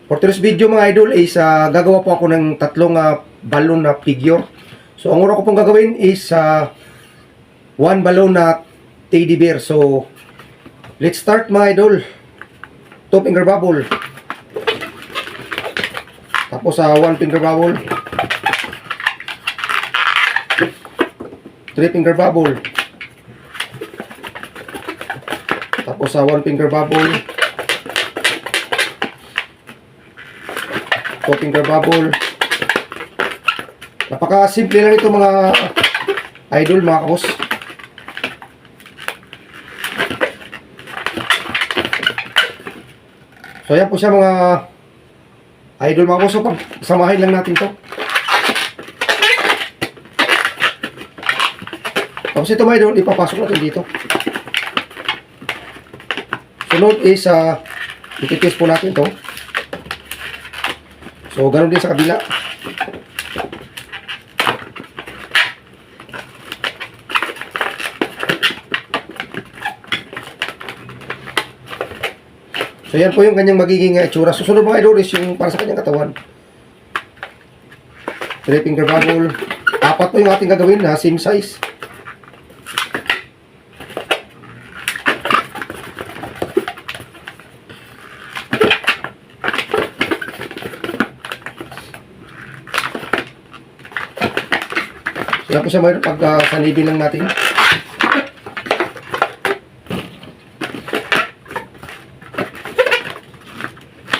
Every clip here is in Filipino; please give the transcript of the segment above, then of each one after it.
For today's video mga idol is gagawa po ako ng tatlong balloon na figure. So ang una ko pong gagawin is one balloon na teddy bear. So let's start mga idol. 2 finger bubble. Tapos 1 finger bubble. 3 finger bubble. Tapos 1 finger bubble. 2 finger bubble. Napaka-simple lang ito mga idol, mga kapos. So yan po siya mga idol, mga kapos. So pagsamahin lang natin to. Tapos ito mga idol, ipapasok natin dito. Sunod is ititest po natin to. So, ganoon din sa kabila. So, yan po yung kanyang magiging itsura. Susunod mga idol is yung para sa kanyang katawan. 3 finger bubble. 4 po yung ating gagawin na same size. Yan po siya mayroon pag sanibin lang natin.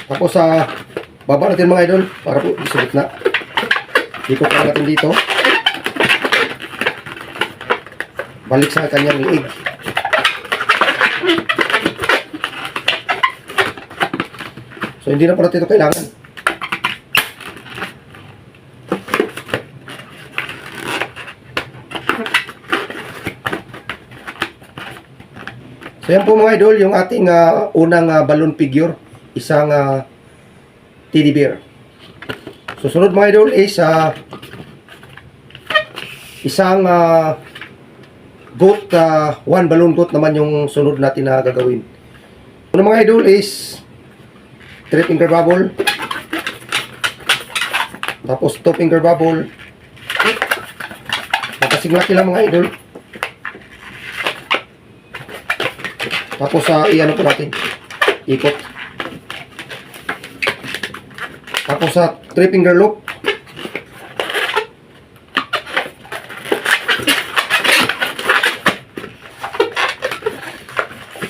Tapos baba natin mga idol para po sa gitna. Ikot lang natin dito. Balik sa kanyang liig. So hindi na po natin ito kailangan. So yan po mga idol, yung ating unang balloon figure, isang teddy bear. Susunod mga idol is isang goat, one balloon goat naman yung sunod natin na gagawin. Una mga idol is 3 finger bubble, tapos 2 finger bubble, nakasing laki lang mga idol. Tapos iano po natin, ikot. Tapos 3 finger loop.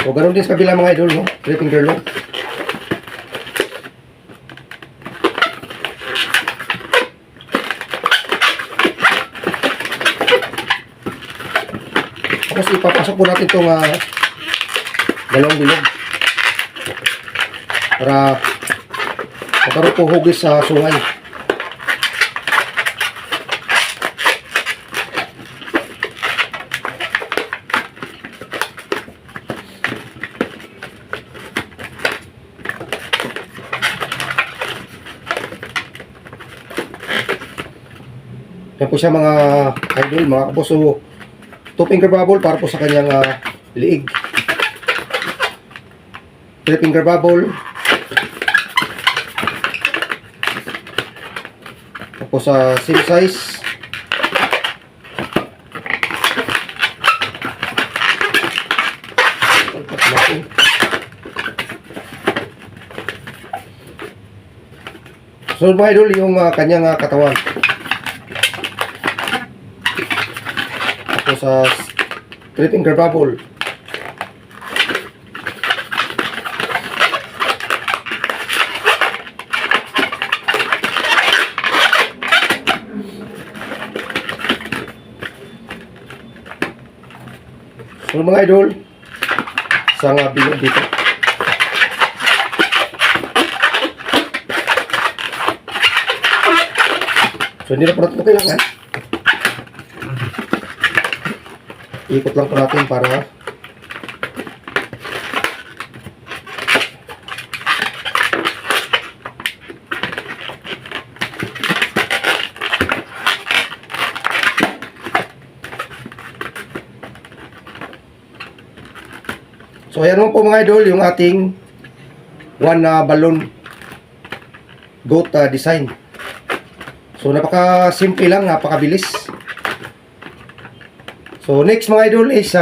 So ganoon din sa kabila mga idol, no? 3 finger loop. Tapos ipapasok po natin itong dalawang bilog para magkaroon po hugis sa sungay. Yan po siya mga idol, mga kapos. So 2 finger bubble para po sa kanyang liig. 3 finger bubble. Tapos same size. So mga idol, yung kanyang katawan. Tapos 3 finger bubble. So mga idol, isang bilog dito. So hindi na po natin ito kailangan. Ikot lang po natin para So ayan mo po mga idol, yung ating one balloon goat design. So napaka-simple lang, napakabilis. So next mga idol is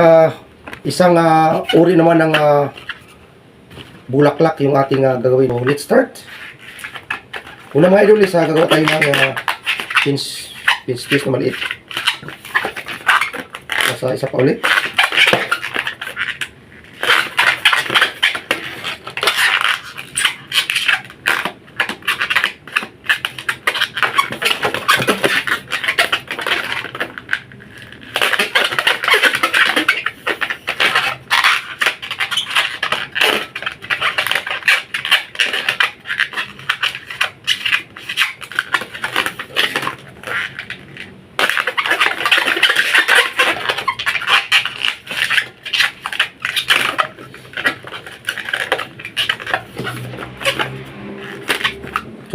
isang uri naman ng bulaklak yung ating gagawin. So let's start. Una mga idol is gagawa tayo ng pins na maliit. Isa pa ulit.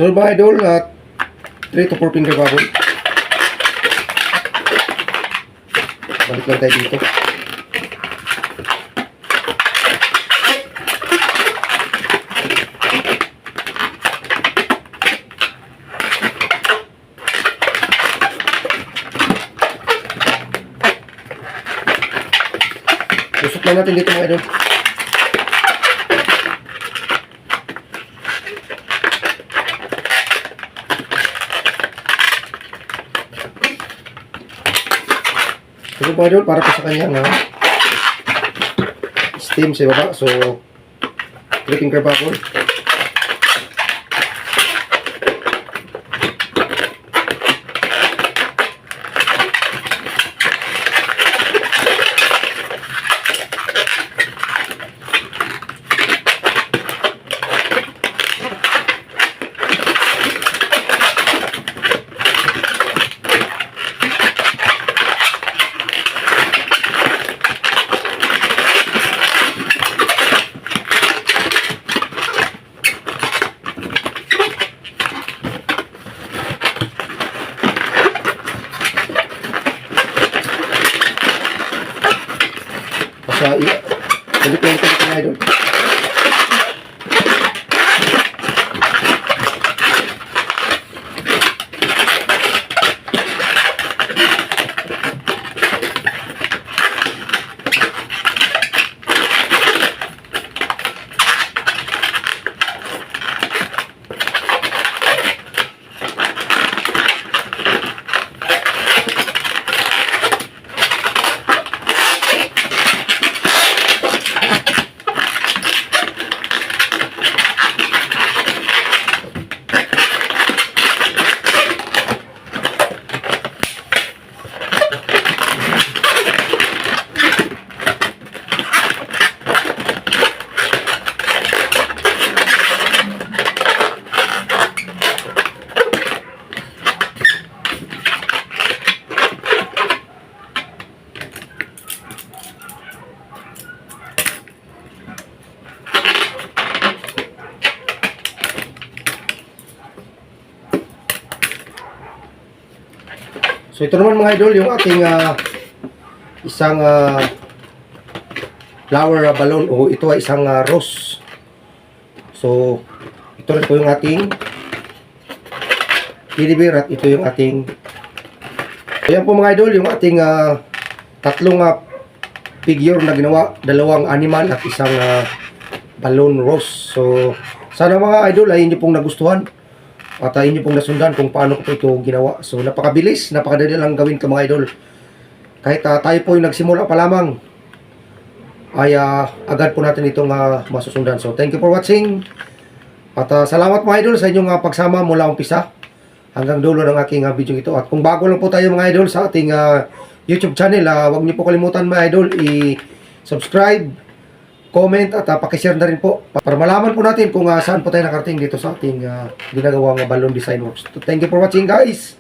So mga idol, 3 to 4 finger bubble. Balik lang tayo dito. Tusok lang natin dito mga idol. Ito po idol, para po sa kanya steam sa baba. So 3 finger bubble. Basta ulit na idol. So ito naman mga idol, yung ating isang flower balloon, o ito ay isang rose. So ito rin po yung ating teddy bear at ito yung ating, ayan po mga idol, yung ating tatlong figure na ginawa, dalawang animal at isang balloon rose. So sana mga idol ay inyo pong nagustuhan at inyo pong nasundan kung paano ko po ito ginawa. So napakabilis, napakadali lang gawin ito mga idol. Kahit tayo po yung nagsimula pa lamang ay agad po natin itong masusundan. So thank you for watching. At salamat mga idol sa inyong pagsama mula umpisa hanggang dulo ng aking video ito. At kung bago lang po tayo mga idol sa ating YouTube channel, huwag niyo po kalimutan mga idol i-subscribe, comment at pakishare na rin po para malaman po natin kung saan po tayo nakarating dito sa ating ginagawang balloon design works. So, thank you for watching guys.